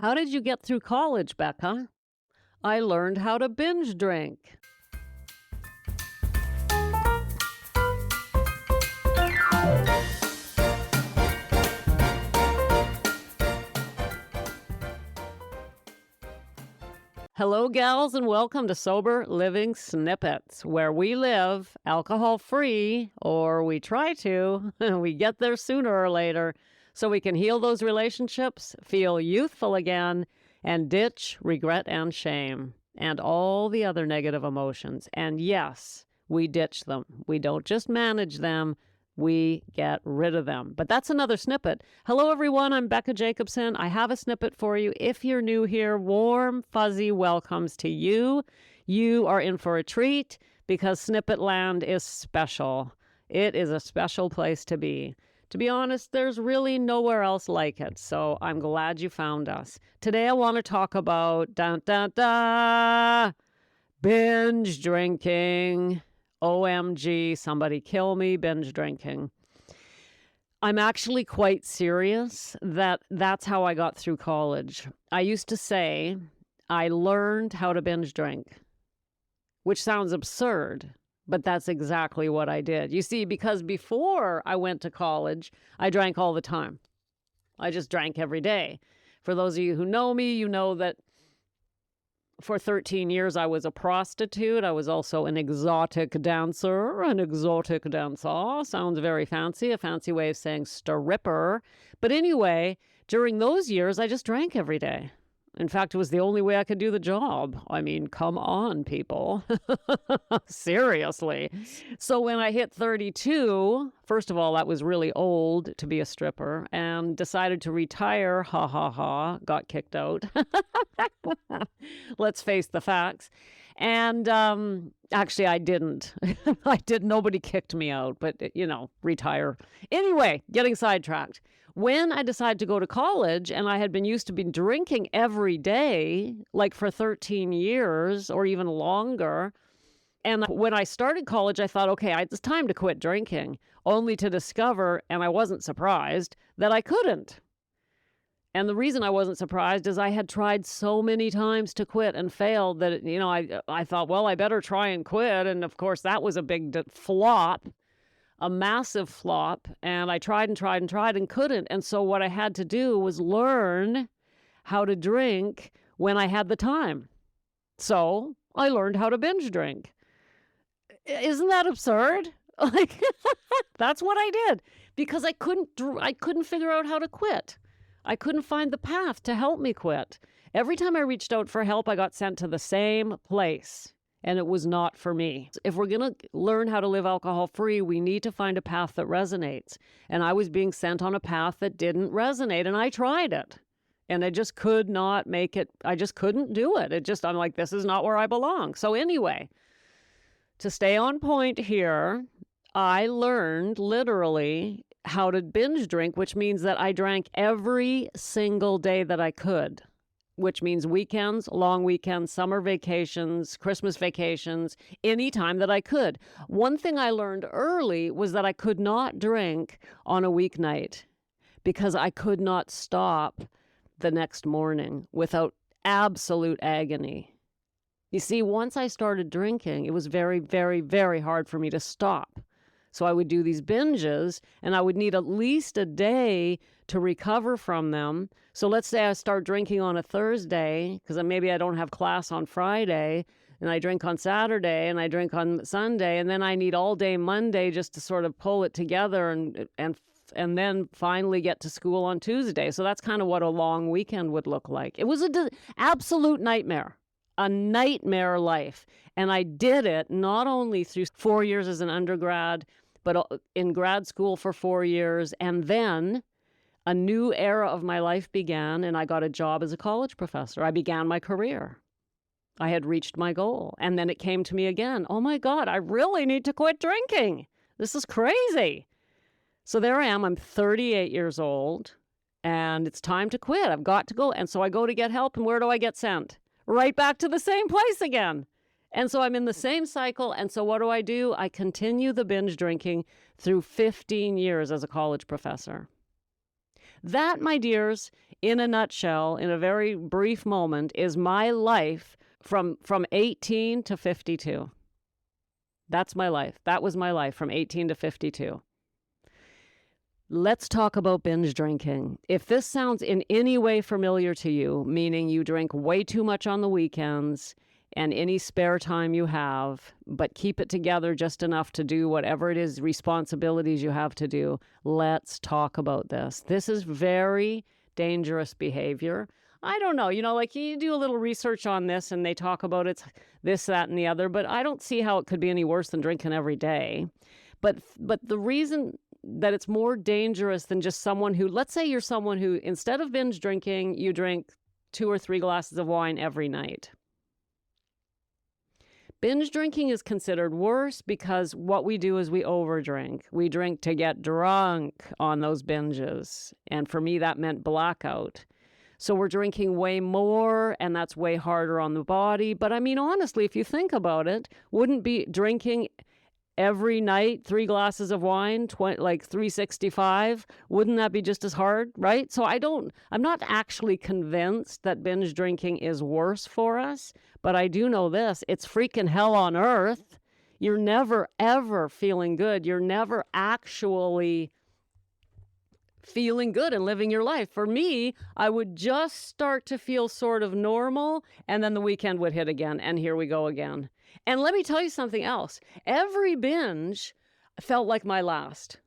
How did you get through college, Becca? I learned how to binge drink. Hello, gals, and welcome to Sober Living Snippets, where we live alcohol-free, or we try to. We get there sooner or later so we can heal those relationships, feel youthful again, and ditch regret and shame and all the other negative emotions. And yes, we ditch them. We don't just manage them. We get rid of them. But that's another snippet. Hello, everyone. I'm Becca Jacobson. I have a snippet for you. If you're new here, warm, fuzzy welcomes to you. You are in for a treat because Snippet Land is special. It is a special place to be. To be honest, there's really nowhere else like it. So I'm glad you found us. Today, I want to talk about binge drinking. OMG, somebody kill me, binge drinking. I'm actually quite serious that's how I got through college. I used to say I learned how to binge drink, which sounds absurd, but that's exactly what I did. You see, because before I went to college, I drank all the time. I just drank every day. For those of you who know me, you know that for 13 years, I was a prostitute. I was also an exotic dancer. Sounds very fancy, a fancy way of saying stripper. But anyway, during those years, I just drank every day. In fact, it was the only way I could do the job. I mean, come on, people. Seriously. So when I hit 32, first of all, that was really old to be a stripper, and decided to retire. Got kicked out. Let's face the facts. And actually, I didn't. Nobody kicked me out, but, retire. Anyway, getting sidetracked. When I decided to go to college, and I had been used to be drinking every day, like for 13 years or even longer, and when I started college, I thought, okay, it's time to quit drinking, only to discover, and I wasn't surprised, that I couldn't. And the reason I wasn't surprised is I had tried so many times to quit and failed that, I thought, well, I better try and quit. And of course, that was a big flop. A massive flop, and I tried and couldn't. And so what I had to do was learn how to drink when I had the time. So I learned how to binge drink. Isn't that absurd? Like, that's what I did because I couldn't figure out how to quit. I couldn't find the path to help me quit. Every time I reached out for help, I got sent to the same place. And it was not for me. If we're going to learn how to live alcohol-free, we need to find a path that resonates. And I was being sent on a path that didn't resonate, and I tried it. And I just could not make it. I just couldn't do it. I'm like, this is not where I belong. So anyway, to stay on point here, I learned literally how to binge drink, which means that I drank every single day that I could. Which means weekends, long weekends, summer vacations, Christmas vacations, any time that I could. One thing I learned early was that I could not drink on a weeknight because I could not stop the next morning without absolute agony. You see, once I started drinking, it was very, very, very hard for me to stop. So I would do these binges, and I would need at least a day to recover from them. So let's say I start drinking on a Thursday, because maybe I don't have class on Friday, and I drink on Saturday, and I drink on Sunday, and then I need all day Monday just to sort of pull it together and then finally get to school on Tuesday. So that's kind of what a long weekend would look like. It was an absolute nightmare. A nightmare life. And I did it not only through 4 years as an undergrad, but in grad school for 4 years. And then a new era of my life began, and I got a job as a college professor. I began my career. I had reached my goal. And then it came to me again. Oh my God, I really need to quit drinking. This is crazy. So there I am. I'm 38 years old, and it's time to quit. I've got to go. And so I go to get help, and where do I get sent? Right back to the same place again. And so I'm in the same cycle. And so what do? I continue the binge drinking through 15 years as a college professor. That, my dears, in a nutshell, in a very brief moment, is my life from 18 to 52. That's my life. That was my life from 18 to 52. Let's talk about binge drinking. If this sounds in any way familiar to you, meaning you drink way too much on the weekends and any spare time you have, but keep it together just enough to do whatever it is, responsibilities you have to do, let's talk about this. This is very dangerous behavior. I don't know, like you do a little research on this and they talk about it's this, that, and the other, but I don't see how it could be any worse than drinking every day. But the reason that it's more dangerous than just someone who, let's say you're someone who, instead of binge drinking, you drink 2 or 3 glasses of wine every night. Binge drinking is considered worse because what we do is we overdrink. We drink to get drunk on those binges. And for me, that meant blackout. So we're drinking way more, and that's way harder on the body. But I mean, honestly, if you think about it, wouldn't be drinking every night 3 glasses of wine, like 365, wouldn't that be just as hard, right? So I'm not actually convinced that binge drinking is worse for us, but I do know this, it's freaking hell on earth. You're never, ever feeling good. You're never actually feeling good and living your life. For me, I would just start to feel sort of normal, and then the weekend would hit again, and here we go again. And let me tell you something else. Every binge felt like my last.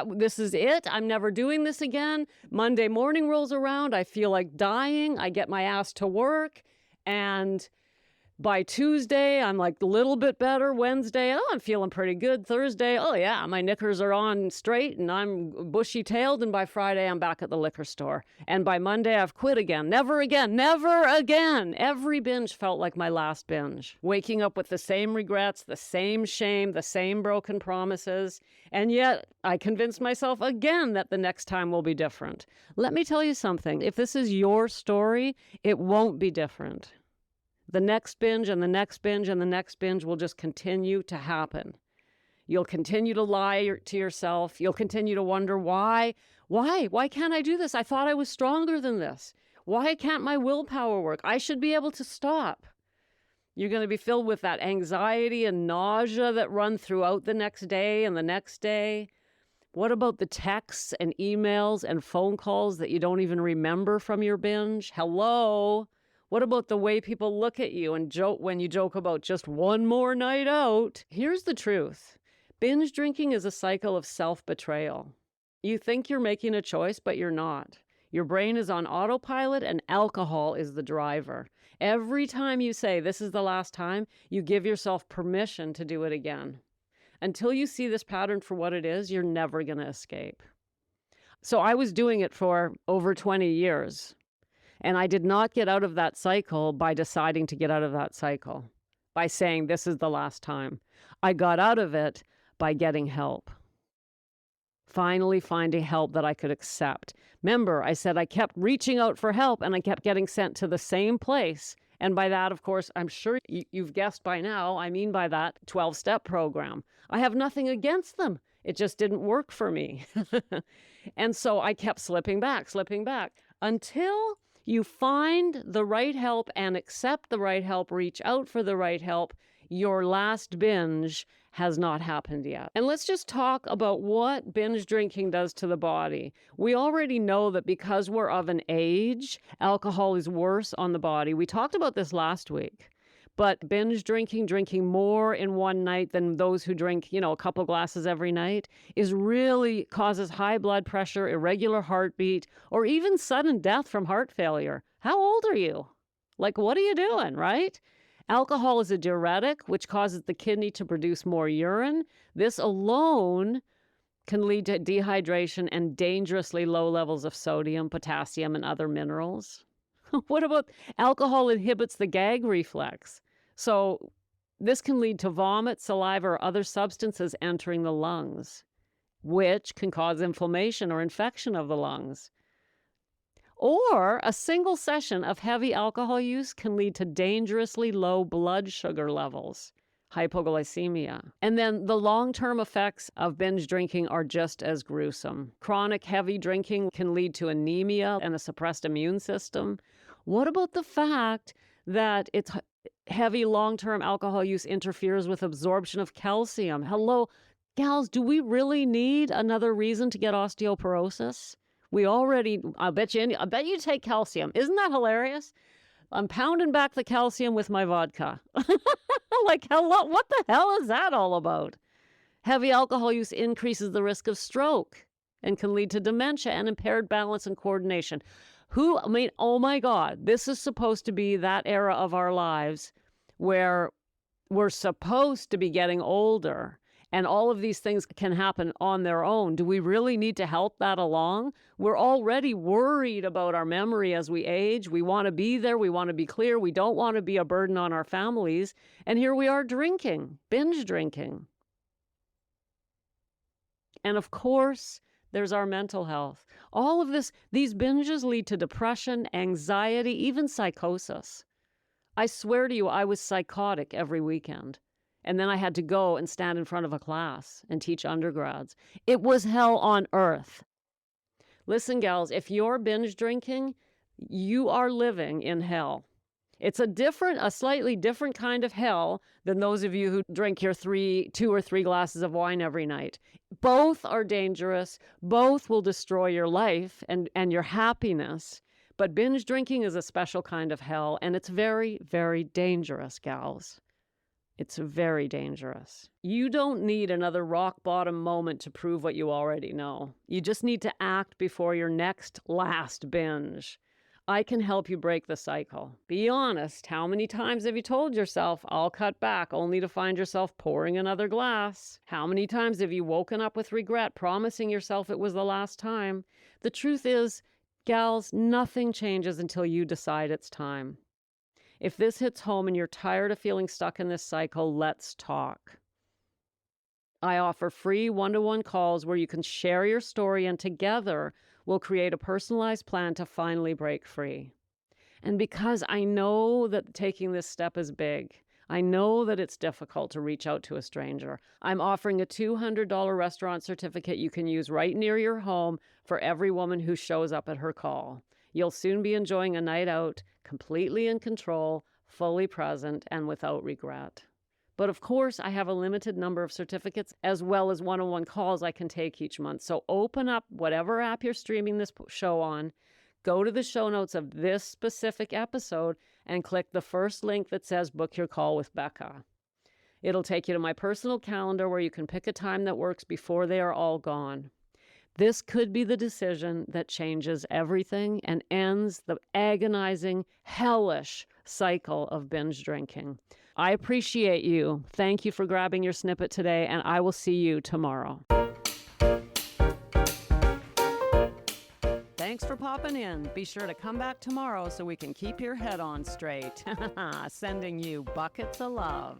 This is it. I'm never doing this again. Monday morning rolls around. I feel like dying. I get my ass to work. And by Tuesday, I'm like a little bit better. Wednesday, I'm feeling pretty good. Thursday, yeah, my knickers are on straight and I'm bushy-tailed. And by Friday, I'm back at the liquor store. And by Monday, I've quit again. Never again. Never again. Every binge felt like my last binge. Waking up with the same regrets, the same shame, the same broken promises. And yet, I convinced myself again that the next time will be different. Let me tell you something. If this is your story, it won't be different. The next binge and the next binge and the next binge will just continue to happen. You'll continue to lie to yourself. You'll continue to wonder, why? Why can't I do this? I thought I was stronger than this. Why can't my willpower work? I should be able to stop. You're going to be filled with that anxiety and nausea that run throughout the next day and the next day. What about the texts and emails and phone calls that you don't even remember from your binge? Hello? What about the way people look at you and joke when you joke about just one more night out? Here's the truth. Binge drinking is a cycle of self-betrayal. You think you're making a choice, but you're not. Your brain is on autopilot and alcohol is the driver. Every time you say, this is the last time, you give yourself permission to do it again. Until you see this pattern for what it is, you're never going to escape. So I was doing it for over 20 years. And I did not get out of that cycle by deciding to get out of that cycle, by saying this is the last time. I got out of it by getting help. Finally finding help that I could accept. Remember, I said I kept reaching out for help and I kept getting sent to the same place. And by that, of course, I'm sure you've guessed by now, I mean by that 12-step program. I have nothing against them. It just didn't work for me. And so I kept slipping back, until you find the right help and accept the right help, reach out for the right help. Your last binge has not happened yet. And let's just talk about what binge drinking does to the body. We already know that because we're of an age, alcohol is worse on the body. We talked about this last week. But binge drinking more in one night than those who drink, a couple glasses every night, really causes high blood pressure, irregular heartbeat, or even sudden death from heart failure. How old are you? Like, what are you doing, right? Alcohol is a diuretic, which causes the kidney to produce more urine. This alone can lead to dehydration and dangerously low levels of sodium, potassium, and other minerals. What about alcohol inhibits the gag reflex? So this can lead to vomit, saliva, or other substances entering the lungs, which can cause inflammation or infection of the lungs. Or a single session of heavy alcohol use can lead to dangerously low blood sugar levels, hypoglycemia. And then the long-term effects of binge drinking are just as gruesome. Chronic heavy drinking can lead to anemia and a suppressed immune system. What about the fact that heavy long-term alcohol use interferes with absorption of calcium? Hello, gals, do we really need another reason to get osteoporosis? I bet you take calcium. Isn't that hilarious? I'm pounding back the calcium with my vodka. Like, hello, what the hell is that all about? Heavy alcohol use increases the risk of stroke and can lead to dementia and impaired balance and coordination. Oh my God, this is supposed to be that era of our lives where we're supposed to be getting older and all of these things can happen on their own. Do we really need to help that along? We're already worried about our memory as we age. We want to be there. We want to be clear. We don't want to be a burden on our families. And here we are drinking, binge drinking. And of course, there's our mental health. All of these binges lead to depression, anxiety, even psychosis. I swear to you, I was psychotic every weekend. And then I had to go and stand in front of a class and teach undergrads. It was hell on earth. Listen, gals, if you're binge drinking, you are living in hell. It's a slightly different kind of hell than those of you who drink your 2 or 3 glasses of wine every night. Both are dangerous. Both will destroy your life and your happiness. But binge drinking is a special kind of hell, and it's very, very dangerous, gals. It's very dangerous. You don't need another rock bottom moment to prove what you already know. You just need to act before your next last binge. I can help you break the cycle. Be honest. How many times have you told yourself, I'll cut back, only to find yourself pouring another glass? How many times have you woken up with regret, promising yourself it was the last time? The truth is, gals, nothing changes until you decide it's time. If this hits home and you're tired of feeling stuck in this cycle, let's talk. I offer free one-to-one calls where you can share your story, and together we'll create a personalized plan to finally break free. And because I know that taking this step is big, I know that it's difficult to reach out to a stranger, I'm offering a $200 restaurant certificate you can use right near your home for every woman who shows up at her call. You'll soon be enjoying a night out, completely in control, fully present, and without regret. But of course, I have a limited number of certificates as well as one-on-one calls I can take each month. So open up whatever app you're streaming this show on, go to the show notes of this specific episode, and click the first link that says Book Your Call with Becca. It'll take you to my personal calendar where you can pick a time that works before they are all gone. This could be the decision that changes everything and ends the agonizing, hellish cycle of binge drinking. I appreciate you. Thank you for grabbing your snippet today, and I will see you tomorrow. Thanks for popping in. Be sure to come back tomorrow so we can keep your head on straight. Sending you buckets of love.